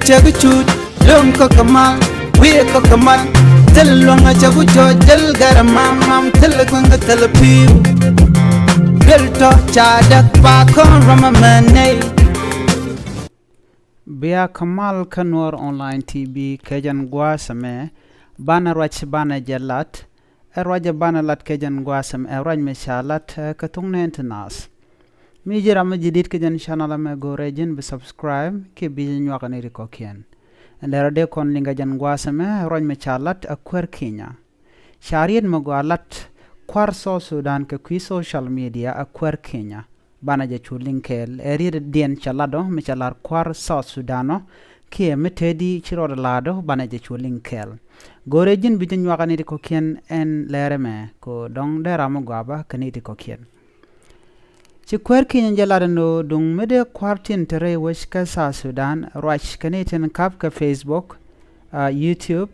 chaguchu lum ko kamal we ko kamal tel longa chagu jojel garamam tel kwanga tel piu belto chadak pa kon ramamane Bia Kamal Kanur Online TV Kejan Guasame Bana Rach Bana Jalat Raja Bana Lat Kejan Guasam Raj Meshalat Katung Nas Mijira Majidit Kejan Channel me go region be subscribe ke bijin wakani rikokian and there de kon linga jan Guasame Raj Mechalat a quer Kenya Sharian Mogualat Kwar so Sudan ke qui social media a quer Kenya Bana je chulinkel erir dien chalado michalar kwar South Sudano kie metedi chiro lado bana je chulinkel gorejin bijin wakani ko kien en lereme ko dong dera mo gaba kaniti ko kien ci kwer kien jalarno dung mede kwartin tere weshka South Sudan rach kanitin kap ka Facebook YouTube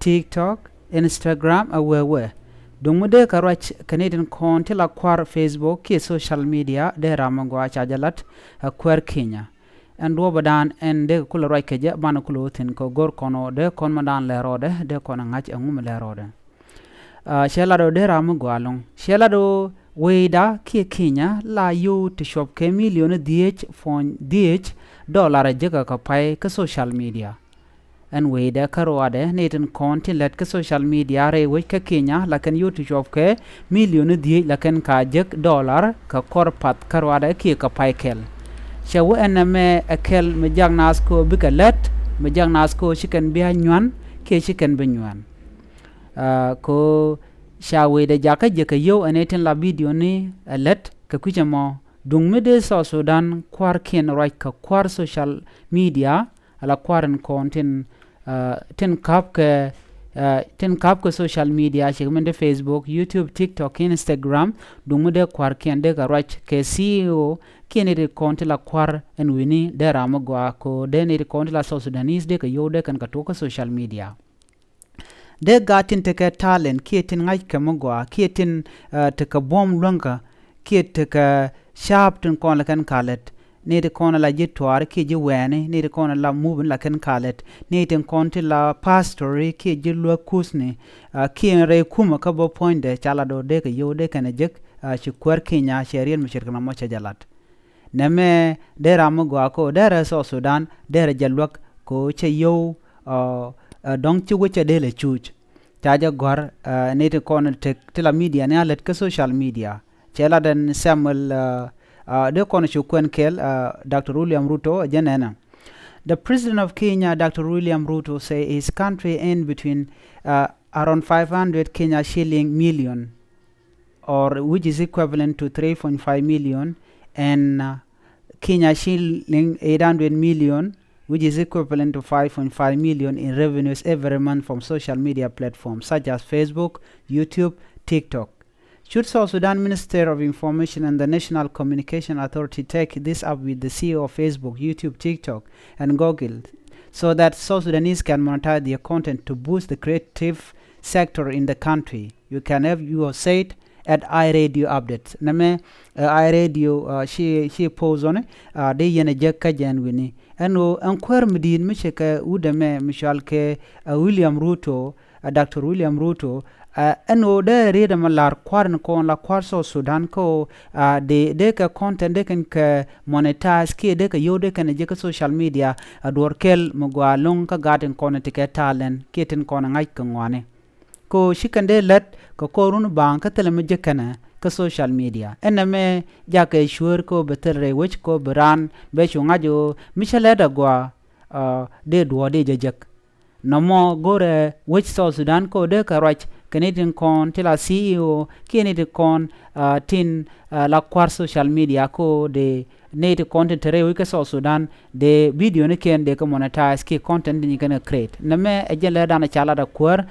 TikTok Instagram awewe Dung mude karwach Canadian konti la kwar Facebook ki social media de ramangwa chajalat a kwer Kenya and wobadan and de kula roi keje bana kulotin ko gor kono de kon madan lerode de kono ngach angum lerode shelado de ramangwa long shelado weida ki Kenya la yu to shop ke million DH dollar jega ka pai ka social media and we de karwade neten konti let ke social media re we ke Kenya lakan YouTube of ke million di lakan ka jek dollar ka korpat karwade ki ka paikel shawu ename akel me jagnas ko bika let me jagnas ko chicken biha nywan ke chicken benywan ko shawe de jaka je ke yo eneten la video ni let ka kujamo dung me de Sudan kwar ken right ka kwar social media ala kwaren kontin ten kap ke social media segmente Facebook YouTube TikTok Instagram dumude kwar kende ga rach ke CEO kene de konti la kwar en wini de ramogwa ko de ne de konti la Sudanese de ka yode kan ka to social media de gatin te ka talent kietin ngai ka mogwa kietin te ka bom longa kiet te ka sharp tin kon la kan kalet ne de kona la jitwar ke je wene ne de kona la mubin la ken kalet ne de konti la pastori ke je lo kusne ke re kuma ka bo point de chala do de ke yo de kan jek ci kwar Kenya sherien mishir kana mo jalat neme de ramu go ko de re so Sudan de re jalwak ko che yo dong ci wuce de le chuch taja gor ne de kona te la media ne alet ke social media chela den Samuel de kono chukwen kel Dr. William Ruto janena the president of Kenya Dr. William Ruto say his country in between around 500 Kenya shilling million or which is equivalent to 3.5 million and Kenya shilling 800 million which is equivalent to 5.5 million in revenues every month from social media platforms such as Facebook, YouTube, TikTok. Should South Sudan Minister of Information and the National Communication Authority take this up with the CEO of Facebook, YouTube, TikTok, and Google so that South Sudanese can monetize their content to boost the creative sector in the country? You can have your say at iRadio updates. Name iRadio she pose on it. They yene jekka janwini. Eno anquer medin micheke udeme Michalke William Ruto, Dr. William Ruto. Eno de reda malar kwarn kon la kwarso Sudan ko de ka content de kan ka monetize ki de ka yo de kan je ka social media ador kel mogwa long ka garden kon te ka talent keten kon ngai ka ngwane ko shikande let ko korun bank ka tele me je kana ka social media ename ja ka sure ko betere wech ko bran be chunga jo michele da gwa de do de jek no mo gore wech South Sudan ko de ka rach Canadian con tila CEO Canadian con tin la kwar social media ko de native content tere wika South Sudan de video ne ken de ko monetize ki content ni kana create name ejele dana chala da kwar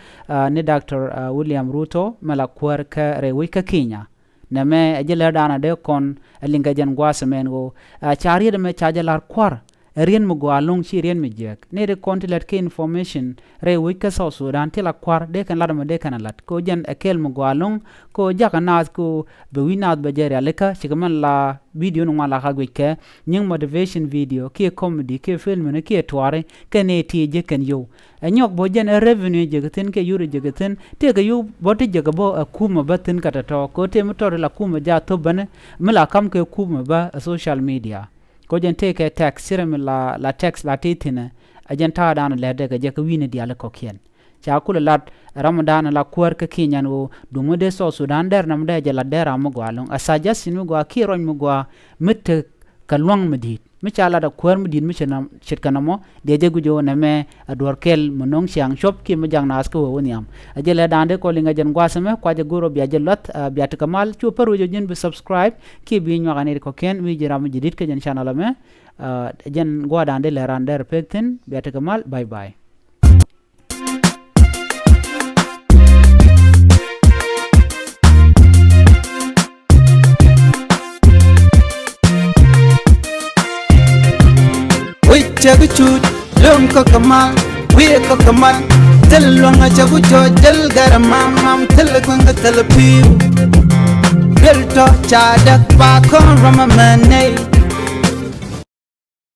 ni Dr. William Ruto mala kwar ka re wika Kenya name ejele dana de kon linga jan gwasa men go chari de me chajalar kwar rien mu gwa long chi rien mi jek ne de kontilet ke information re wi ka so Sudan tila kwar de kan ladama de kan lat ko jen akel mu gwa long ko jaka nas ko be winat be jere aleka chikaman la video no mala ka gwike nying motivation video ke comedy ke film ne ke tware ke ne ti je ken yo anyok bo jen revenue je tin ke yuru je tin te ke yu boti je bo kuma batin kata to ko te motor la kuma ja to bane mala kam ke kuma ba social media ko jen te ke tax siram la tax la titine ajen ta dan le de ke je ko wini diale ko kien cha kula lat ramadan la kuar ke kinyan wo dumo de so Sudan der nam de je la der am gwalong asaja sinu gwa kiron mu gwa mit kalwang medit mi chala da kuar medit mi chenam chitkanamo de je gujo na me ador kel monong siang shop ki mi jang nas ko woniam aje le dande ko linga jen gwa sama kwa je goro biya je lot biya kamal chu paru jo jen bi subscribe ki bi nyo ganir ko ken wi jiram jidit ke jen channel me jen gwa dande le rander pekten biya kamal bye bye. Jagu chut lum ko kamal we ko kamal tel longa jagu jo jel garamam mam tel ko nga tel piu bel to cha dak pa kon rama mane